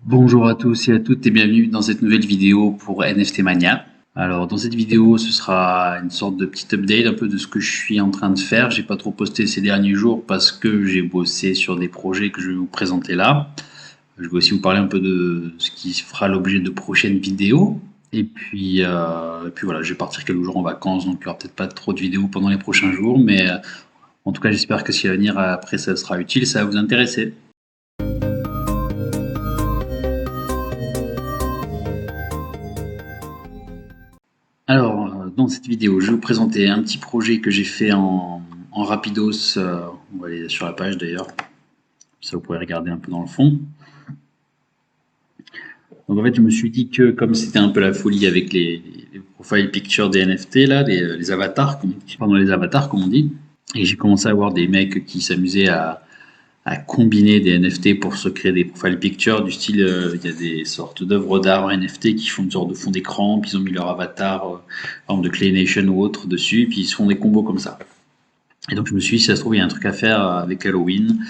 Bonjour à tous et à toutes et bienvenue dans cette nouvelle vidéo pour NFT Mania. Alors dans cette vidéo ce sera une sorte de petit update un peu de ce que je suis en train de faire. J'ai pas trop posté ces derniers jours parce que j'ai bossé sur des projets que je vais vous présenter là. Je vais aussi vous parler un peu de ce qui fera l'objet de prochaines vidéos. Et puis voilà, je vais partir quelques jours en vacances, donc il n'y aura peut-être pas trop de vidéos pendant les prochains jours, mais en tout cas j'espère que ce qui va venir après ça sera utile, ça va vous intéresser. Alors, dans cette vidéo, je vais vous présenter un petit projet que j'ai fait en rapidos. On va aller sur la page d'ailleurs, ça vous pourrez regarder un peu dans le fond. Donc en fait, je me suis dit que comme c'était un peu la folie avec les profile pictures des NFT là, les avatars, les avatars comme on dit, et j'ai commencé à voir des mecs qui s'amusaient à combiner des NFT pour se créer des profile pictures du style, il y a des sortes d'œuvres d'art en NFT qui font une sorte de fond d'écran, puis ils ont mis leur avatar, par exemple de Clay Nation ou autre dessus, puis ils se font des combos comme ça. Et donc je me suis dit, si ça se trouve, il y a un truc à faire avec Halloween,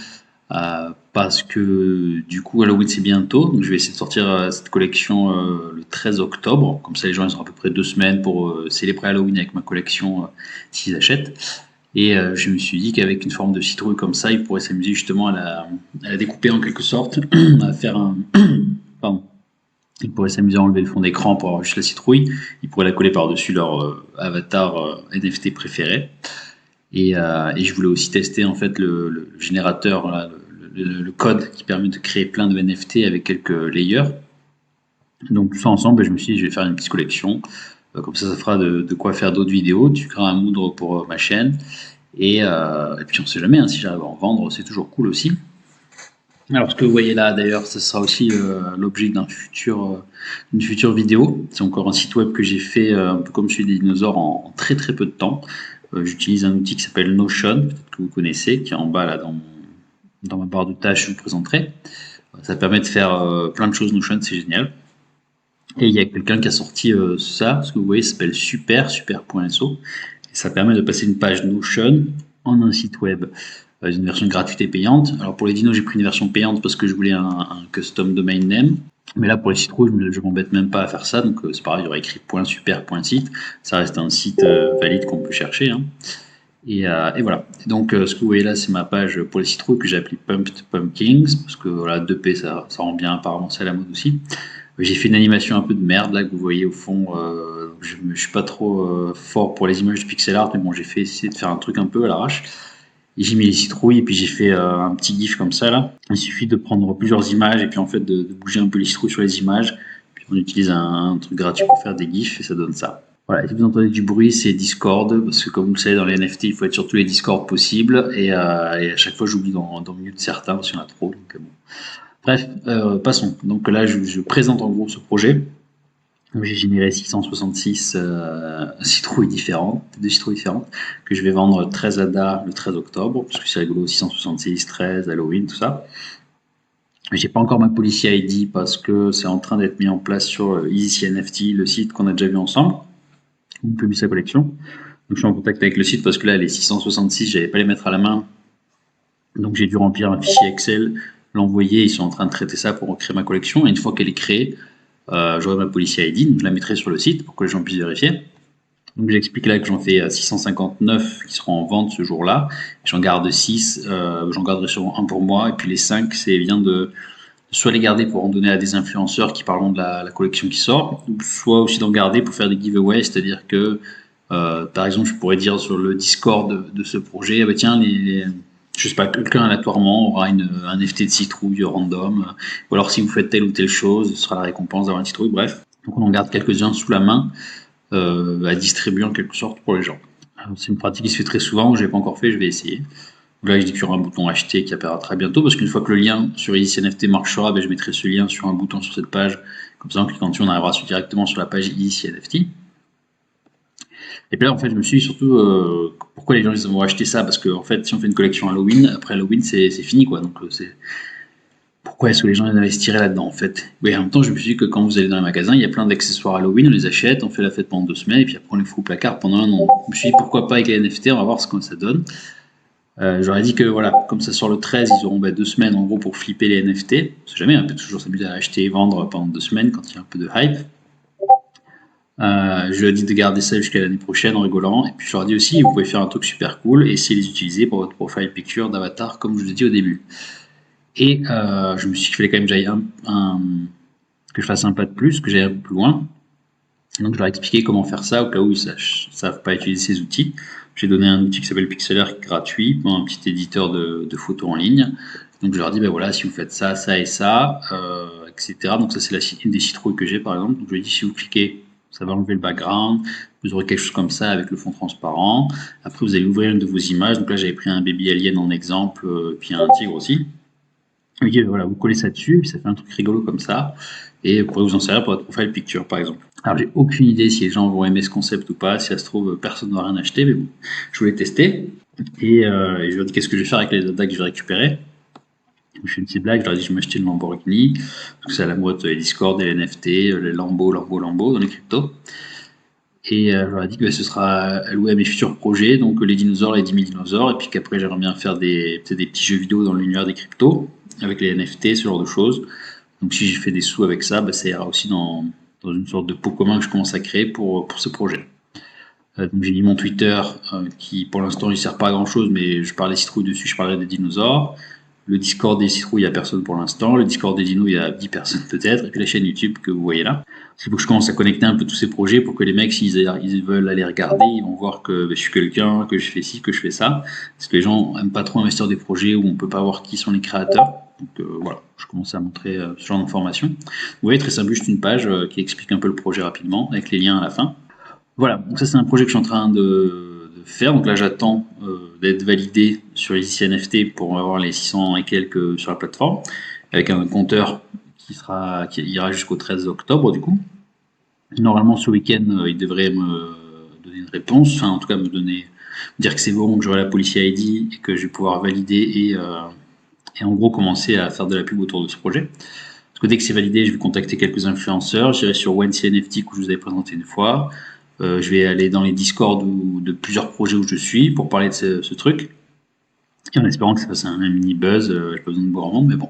parce que du coup Halloween c'est bientôt, donc je vais essayer de sortir cette collection le 13 octobre, comme ça les gens ils ont à peu près 2 semaines pour célébrer Halloween avec ma collection s'ils achètent. Et je me suis dit qu'avec une forme de citrouille comme ça, ils pourraient s'amuser justement à la découper en quelque sorte, à faire un... Pardon. Ils pourraient s'amuser à enlever le fond d'écran pour avoir juste la citrouille. Ils pourraient la coller par-dessus leur avatar NFT préféré. Et je voulais aussi tester en fait le générateur, là, le code qui permet de créer plein de NFT avec quelques layers. Donc tout ça ensemble, je me suis dit je vais faire une petite collection. Comme ça fera de quoi faire d'autres vidéos. Tu crées un moodre pour ma chaîne. Et puis on sait jamais, hein, si j'arrive à en vendre, c'est toujours cool aussi. Alors ce que vous voyez là d'ailleurs, ce sera aussi l'objet d'une future vidéo. C'est encore un site web que j'ai fait un peu comme celui des dinosaures en très très peu de temps. J'utilise un outil qui s'appelle Notion, peut-être que vous connaissez, qui est en bas là dans ma barre de tâches, je vous présenterai. Ça permet de faire plein de choses Notion, c'est génial. Et il y a quelqu'un qui a sorti ça, ce que vous voyez, ça s'appelle super.so. Et ça permet de passer une page Notion en un site web. Une version gratuite et payante. Alors pour les dinos, j'ai pris une version payante parce que je voulais un custom domain name. Mais là, pour les sites rouges, je m'embête même pas à faire ça. Donc c'est pareil, il y aurait écrit .super.site. Ça reste un site valide qu'on peut chercher. Hein. Et voilà. Et donc ce que vous voyez là, c'est ma page pour les sites rouges que j'ai appelée Pumped Pumpkins. Parce que voilà, 2P, ça rend bien. Apparemment, c'est à la mode aussi. J'ai fait une animation un peu de merde là que vous voyez au fond. Je suis pas trop fort pour les images de pixel art, mais bon, j'ai essayé de faire un truc un peu à l'arrache. J'ai mis les citrouilles et puis j'ai fait un petit gif comme ça là. Il suffit de prendre plusieurs images et puis en fait de bouger un peu les citrouilles sur les images. Puis on utilise un truc gratuit pour faire des gifs et ça donne ça. Voilà, et si vous entendez du bruit, c'est Discord, parce que comme vous le savez, dans les NFT, il faut être sur tous les Discord possibles, et à chaque fois, j'oublie d'en mute certains, parce qu'il y en a trop, donc bon. Bref, passons. Donc là, je présente en gros ce projet. J'ai généré 666 citrouilles différentes, que je vais vendre 13 ADA le 13 octobre, parce que c'est rigolo, 666, 13, Halloween, tout ça. J'ai pas encore ma policy ID parce que c'est en train d'être mis en place sur Easy NFT, le site qu'on a déjà vu ensemble. On publie sa collection. Donc je suis en contact avec le site parce que là, les 666, j'avais pas les mettre à la main. Donc j'ai dû remplir un fichier Excel, l'envoyer, ils sont en train de traiter ça pour créer ma collection. Et une fois qu'elle est créée, j'aurai ma policy ID, donc je la mettrai sur le site pour que les gens puissent vérifier. Donc j'explique là que j'en fais 659 qui seront en vente ce jour-là. J'en garde 6, j'en garderai sûrement un pour moi, et puis les 5, c'est bien de soit les garder pour en donner à des influenceurs qui parleront de la collection qui sort, soit aussi d'en garder pour faire des giveaways, c'est-à-dire que par exemple je pourrais dire sur le Discord de ce projet, ah bah tiens, je sais pas, quelqu'un aléatoirement aura un NFT de citrouille random, ou alors si vous faites telle ou telle chose, ce sera la récompense d'avoir une citrouille, bref. Donc on en garde quelques-uns sous la main, à distribuer en quelque sorte pour les gens. C'est une pratique qui se fait très souvent, je n'ai pas encore fait, je vais essayer. Là, je dis qu'il y aura un bouton acheter qui apparaîtra très bientôt, parce qu'une fois que le lien sur Easy NFT marchera, ben, je mettrai ce lien sur un bouton sur cette page, comme ça en cliquant dessus, on arrivera directement sur la page Easy NFT. Et puis là, en fait, je me suis dit surtout pourquoi les gens ils vont acheter ça, parce que en fait, si on fait une collection Halloween, après Halloween, c'est fini, quoi. Donc, pourquoi est-ce que les gens investiraient là-dedans, en fait? Oui, en même temps, je me suis dit que quand vous allez dans les magasins, il y a plein d'accessoires Halloween, on les achète, on fait la fête pendant 2 semaines, et puis après, on les fout au placard pendant un an. Je me suis dit pourquoi pas avec les NFT, on va voir ce que ça donne. J'aurais dit que voilà, comme ça sort le 13, ils auront 2 semaines en gros pour flipper les NFT. On sait jamais, on peut toujours s'amuser à acheter et vendre pendant 2 semaines quand il y a un peu de hype. Je leur ai dit de garder ça jusqu'à l'année prochaine en rigolant. Et puis je leur ai dit aussi, vous pouvez faire un truc super cool et essayer de les utiliser pour votre profile picture d'avatar, comme je vous ai dit au début. Et je me suis dit qu'il fallait quand même que je fasse un pas de plus, que j'aille un peu plus loin. Donc je leur ai expliqué comment faire ça au cas où ils ne savent pas utiliser ces outils. J'ai donné un outil qui s'appelle Pixlr gratuit, un petit éditeur de photos en ligne. Donc je leur ai dit, ben voilà, si vous faites ça, ça et ça, etc. Donc ça c'est une des citrouilles que j'ai par exemple. Donc je lui ai dit, si vous cliquez, ça va enlever le background, vous aurez quelque chose comme ça avec le fond transparent. Après vous allez ouvrir une de vos images. Donc là j'avais pris un baby alien en exemple, puis un tigre aussi. Et voilà, vous collez ça dessus, puis ça fait un truc rigolo comme ça. Et vous pourrez vous en servir pour votre profile picture par exemple. Alors j'ai aucune idée si les gens vont aimer ce concept ou pas, si ça se trouve personne ne va rien acheter, mais bon, je voulais tester. Et je leur ai dit qu'est-ce que je vais faire avec les data que je vais récupérer. Je fais une petite blague, je leur ai dit je vais m'acheter une Lamborghini, parce que c'est à la mode les Discord, les NFT, les Lambo dans les cryptos. Et je leur ai dit que ce sera alloué à mes futurs projets, donc les dinosaures, les 10 000 dinosaures, et puis qu'après j'aimerais bien faire peut-être des petits jeux vidéo dans l'univers des cryptos, avec les NFT, ce genre de choses. Donc si j'ai fait des sous avec ça, ça ira aussi dans une sorte de pot commun que je commence à créer pour ce projet. Donc j'ai mis mon Twitter qui pour l'instant il sert pas à grand chose, mais je parle des citrouilles dessus, je parlerai des dinosaures. Le Discord des citrouilles, il n'y a personne pour l'instant. Le Discord des dinos, il y a 10 personnes peut-être. Et puis la chaîne YouTube que vous voyez là. Il faut que je commence à connecter un peu tous ces projets pour que les mecs, s'ils veulent aller regarder, ils vont voir que je suis quelqu'un, que je fais ci, que je fais ça. Parce que les gens n'aiment pas trop investir des projets où on ne peut pas voir qui sont les créateurs. Donc voilà, je commence à montrer ce genre d'informations. Vous voyez, très simple, juste une page qui explique un peu le projet rapidement, avec les liens à la fin. Voilà, donc ça c'est un projet que je suis en train de faire. Donc là j'attends d'être validé sur les IC NFT pour avoir les 600 et quelques sur la plateforme, avec un compteur qui ira jusqu'au 13 octobre du coup. Normalement ce week-end il devrait me donner une réponse, enfin en tout cas me dire que c'est bon, que j'aurai la police ID et que je vais pouvoir valider et en gros commencer à faire de la pub autour de ce projet. Parce que dès que c'est validé, je vais contacter quelques influenceurs, j'irai sur OneCNFT que je vous avais présenté une fois. Je vais aller dans les Discord de plusieurs projets où je suis pour parler de ce truc. Et en espérant que ça fasse un mini buzz. J'ai pas besoin de boire en monde, mais bon,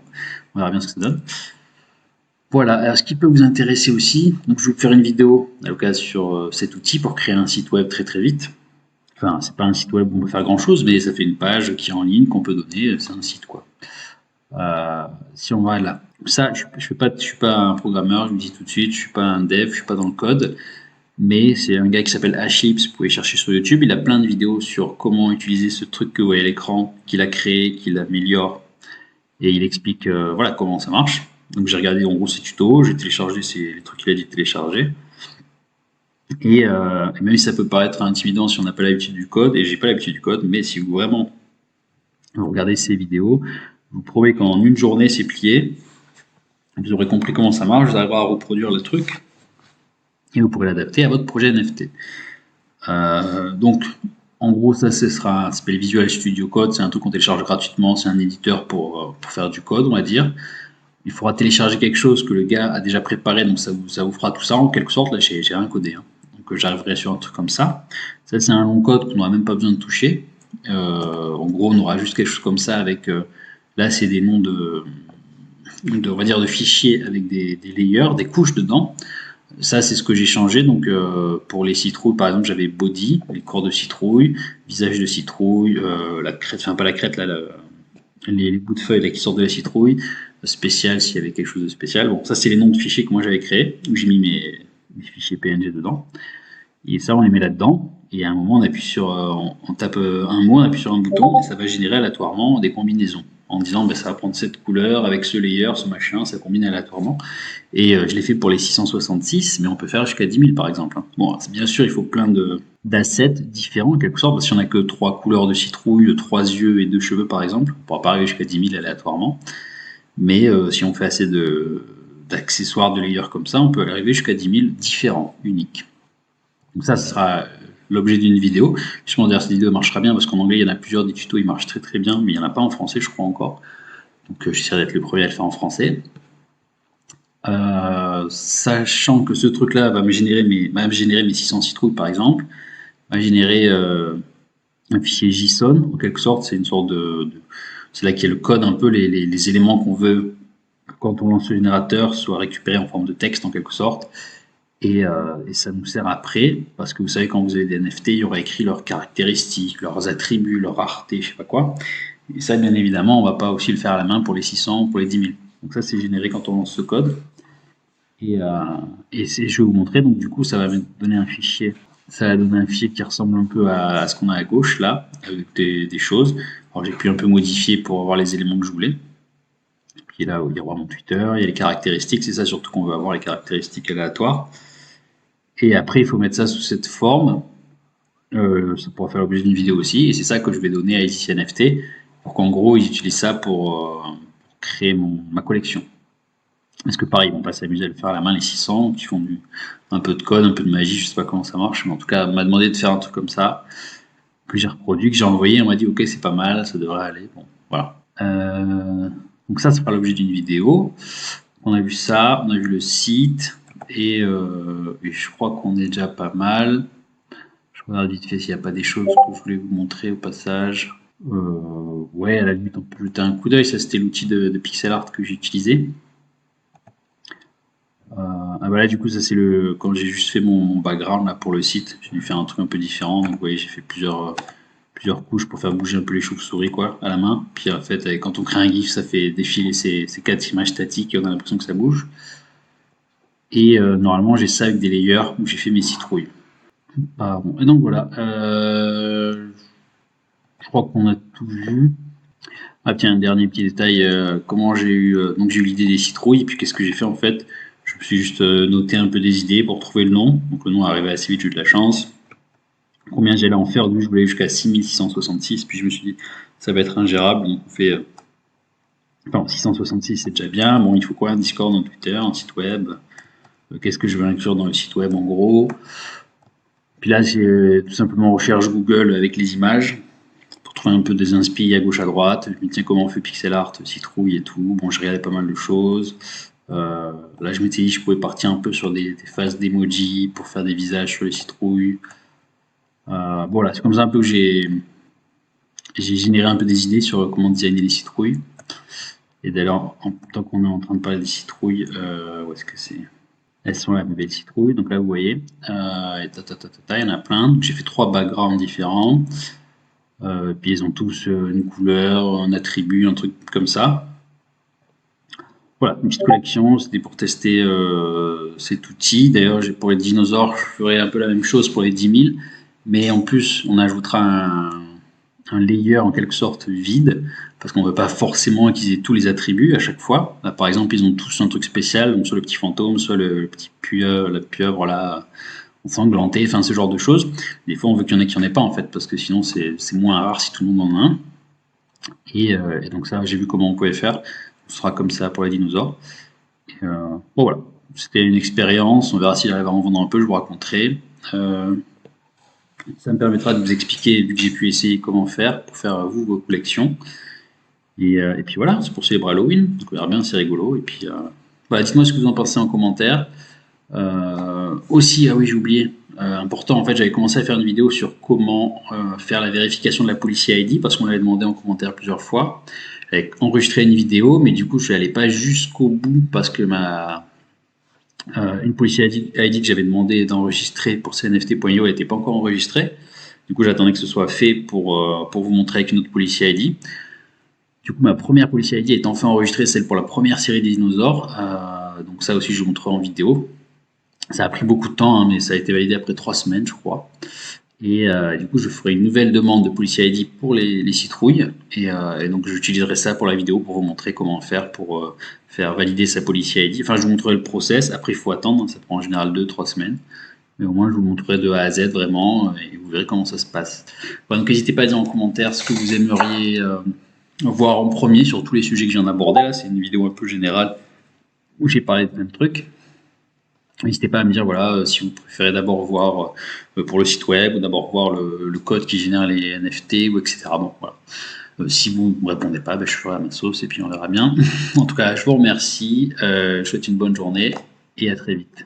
on verra bien ce que ça donne. Voilà, alors ce qui peut vous intéresser aussi, donc je vais vous faire une vidéo à l'occasion sur cet outil pour créer un site web très très vite. Enfin, c'est pas un site web où on peut faire grand chose, mais ça fait une page qui est en ligne, qu'on peut donner, c'est un site quoi. Si on va là, ça, je suis pas un programmeur, je vous dis tout de suite, je suis pas un dev, je suis pas dans le code. Mais c'est un gars qui s'appelle Ashlips, vous pouvez chercher sur YouTube, il a plein de vidéos sur comment utiliser ce truc que vous voyez à l'écran, qu'il a créé, qu'il améliore, et il explique voilà comment ça marche. Donc j'ai regardé en gros ses tutos, j'ai téléchargé les trucs qu'il a dit de télécharger, et même si ça peut paraître intimidant si on n'a pas l'habitude du code, et j'ai pas l'habitude du code, mais si vous vraiment vous regardez ces vidéos, je vous promets qu'en une journée c'est plié, vous aurez compris comment ça marche, vous arriverez à reproduire le truc, et vous pourrez l'adapter à votre projet NFT. Donc, en gros, ça s'appelle Visual Studio Code, c'est un truc qu'on télécharge gratuitement, c'est un éditeur pour faire du code, on va dire. Il faudra télécharger quelque chose que le gars a déjà préparé, donc ça vous fera tout ça en quelque sorte. Là, j'ai rien codé, hein. Donc j'arriverai sur un truc comme ça. Ça, c'est un long code qu'on n'aura même pas besoin de toucher. En gros, on aura juste quelque chose comme ça avec. Là, c'est des noms on va dire, de fichiers avec des layers, des couches dedans. Ça, c'est ce que j'ai changé. Donc, pour les citrouilles, par exemple, j'avais body, les corps de citrouille, visage de citrouille, la crête, enfin pas la crête, là, les bouts de feuilles là, qui sortent de la citrouille, spécial s'il y avait quelque chose de spécial. Bon, ça, c'est les noms de fichiers que moi j'avais créés, où j'ai mis mes fichiers PNG dedans. Et ça, on les met là-dedans. Et à un moment, on appuie on tape un mot, on appuie sur un bouton, et ça va générer aléatoirement des combinaisons. En disant, ça va prendre cette couleur avec ce layer, ce machin, ça combine aléatoirement. Et je l'ai fait pour les 666, mais on peut faire jusqu'à 10 000 par exemple. Bon, bien sûr, il faut plein d'assets différents en quelque sorte, parce qu'il n'y en a que 3 couleurs de citrouille, 3 yeux et 2 cheveux par exemple. On ne pourra pas arriver jusqu'à 10 000 aléatoirement. Mais si on fait assez d'accessoires, de layers comme ça, on peut arriver jusqu'à 10 000 différents, uniques. Donc ça, ce sera l'objet d'une vidéo. Justement, d'ailleurs, cette vidéo marchera bien parce qu'en anglais, il y en a plusieurs des tutos, ils marchent très très bien, mais il n'y en a pas en français, je crois encore. Donc j'essaierai d'être le premier à le faire en français. Sachant que ce truc-là va me générer mes 600 citrouilles, par exemple, va générer un fichier JSON, en quelque sorte, c'est une sorte c'est là qu'il y a le code, un peu les éléments qu'on veut, quand on lance le générateur, soit récupérés en forme de texte, en quelque sorte. Et ça nous sert après, parce que vous savez, quand vous avez des NFT, il y aura écrit leurs caractéristiques, leurs attributs, leur rareté, je sais pas quoi. Et ça, bien évidemment, on va pas aussi le faire à la main pour les 600, pour les 10 000. Donc ça, c'est généré quand on lance ce code. Et je vais vous montrer, donc du coup, ça va me donner un fichier. Ça va donner un fichier qui ressemble un peu à ce qu'on a à gauche, là, avec des choses. Alors j'ai pu un peu modifier pour avoir les éléments que je voulais. Puis là, il y aura mon Twitter, il y a les caractéristiques, c'est ça surtout qu'on veut avoir, les caractéristiques aléatoires. Et après, il faut mettre ça sous cette forme. Ça pourra faire l'objet d'une vidéo aussi. Et c'est ça que je vais donner à ICC NFT pour qu'en gros, ils utilisent ça pour créer ma collection. Parce que pareil, ils vont pas s'amuser à le faire à la main, les 600, qui font un peu de code, un peu de magie, je sais pas comment ça marche, mais en tout cas, on m'a demandé de faire un truc comme ça, que j'ai reproduit, que j'ai envoyé, on m'a dit ok, c'est pas mal, ça devrait aller. Bon, voilà. Donc ça fera l'objet d'une vidéo. On a vu ça, on a vu le site, et je crois qu'on est déjà pas mal. Je regarde vite fait s'il n'y a pas des choses que je voulais vous montrer au passage. Ouais, à la limite, on peut jeter un coup d'œil. Ça, c'était l'outil de pixel art que j'ai utilisé. Ah bah là, du coup, ça c'est quand j'ai juste fait mon background là pour le site. J'ai dû faire un truc un peu différent. Donc, vous voyez, j'ai fait plusieurs couches pour faire bouger un peu les chauves-souris quoi à la main. Puis en fait, quand on crée un GIF, ça fait défiler ces 4 images statiques et on a l'impression que ça bouge. Et normalement, j'ai ça avec des layers où j'ai fait mes citrouilles. Pardon. Et donc voilà. Je crois qu'on a tout vu. Ah tiens, un dernier petit détail. Comment j'ai eu donc j'ai eu l'idée des citrouilles. Et puis qu'est-ce que j'ai fait en fait? Je me suis juste noté un peu des idées pour trouver le nom. Donc le nom est arrivé assez vite, j'ai eu de la chance. Combien j'allais en faire? Je voulais jusqu'à 6666. Puis je me suis dit, ça va être ingérable. Donc on fait. Enfin, 666 c'est déjà bien. Bon, il faut quoi? Un Discord, un Twitter, un site web. Qu'est-ce que je veux inclure dans le site web en gros? Puis là, j'ai tout simplement recherche Google avec les images. Trouver un peu des inspi à gauche à droite. Je me dis tiens comment on fait pixel art, citrouille et tout. Bon, je regardais pas mal de choses. Là, je m'étais dit je pouvais partir un peu sur des phases d'emoji pour faire des visages sur les citrouilles. Voilà, c'est comme ça un peu que j'ai généré un peu des idées sur comment designer les citrouilles. Et d'ailleurs, tant qu'on est en train de parler des citrouilles, où est-ce que c'est? Elles sont là, mes belles citrouilles. Donc là, vous voyez, il y en a plein. J'ai fait 3 backgrounds différents. Puis ils ont tous une couleur, un attribut, un truc comme ça. Voilà, une petite collection, c'était pour tester cet outil. D'ailleurs, pour les dinosaures, je ferai un peu la même chose pour les 10 000, mais en plus, on ajoutera un layer en quelque sorte vide, parce qu'on ne veut pas forcément utiliser tous les attributs à chaque fois. Là, par exemple, ils ont tous un truc spécial, donc soit le petit fantôme, soit le petit la pieuvre là, ensanglanté, enfin ce genre de choses. Des fois, on veut qu'il y en ait qui en ait pas en fait, parce que sinon c'est moins rare si tout le monde en a un. Et donc ça, j'ai vu comment on pouvait faire. Ce sera comme ça pour les dinosaures. Bon voilà, c'était une expérience. On verra s'il arrive à en vendre un peu. Je vous raconterai. Ça me permettra de vous expliquer, vu que j'ai pu essayer comment faire pour faire vous vos collections. Et puis voilà, c'est pour célébrer Halloween. Donc on verra bien, c'est rigolo. Et puis voilà, dites-moi ce que vous en pensez en commentaire. Aussi, ah oui, j'ai oublié, important, en fait, j'avais commencé à faire une vidéo sur comment faire la vérification de la Policy ID, parce qu'on l'avait demandé en commentaire plusieurs fois. J'avais enregistré une vidéo, mais du coup, je n'allais pas jusqu'au bout, parce que une Policy ID que j'avais demandé d'enregistrer pour cnft.io n'était pas encore enregistrée. Du coup, j'attendais que ce soit fait pour vous montrer avec une autre Policy ID. Du coup, ma première Policy ID est enfin enregistrée, celle pour la première série des dinosaures. Donc ça aussi, je vous montrerai en vidéo. Ça a pris beaucoup de temps, hein, mais ça a été validé après 3 semaines, je crois. Et du coup, je ferai une nouvelle demande de Policy ID pour les citrouilles. Et donc, j'utiliserai ça pour la vidéo pour vous montrer comment faire pour faire valider sa Policy ID. Enfin, je vous montrerai le process. Après, il faut attendre. Ça prend en général 2-3 semaines. Mais au moins, je vous montrerai de A à Z vraiment. Et vous verrez comment ça se passe. Bon, donc, n'hésitez pas à dire en commentaire ce que vous aimeriez voir en premier sur tous les sujets que je viens d'aborder. Là, c'est une vidéo un peu générale où j'ai parlé de plein de trucs. N'hésitez pas à me dire voilà, si vous préférez d'abord voir pour le site web ou d'abord voir le code qui génère les NFT ou etc. Bon, voilà. Si vous ne me répondez pas, je ferai à ma sauce et puis on verra bien. En tout cas, je vous remercie, je vous souhaite une bonne journée et à très vite.